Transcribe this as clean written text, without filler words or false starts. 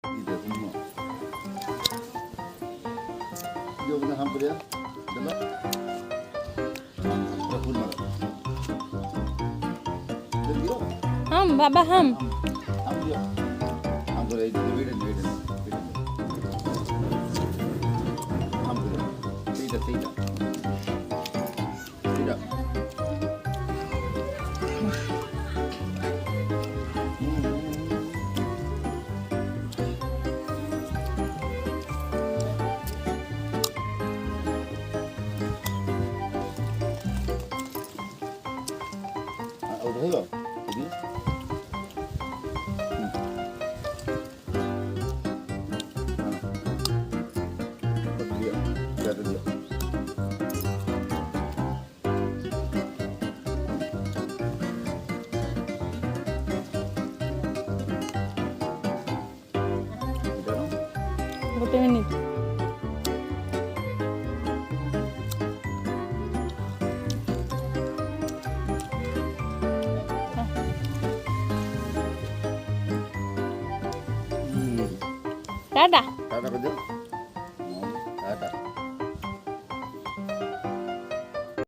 Ide semua. Jom kita hampir ya. Coba. Berapa lama? Jadi हम बाबा हम hampir. Hampir itu beda. Hampir. Tidak. Tidak. Udah hello. Jadi dia. गोटे minute Tata Kata kerja.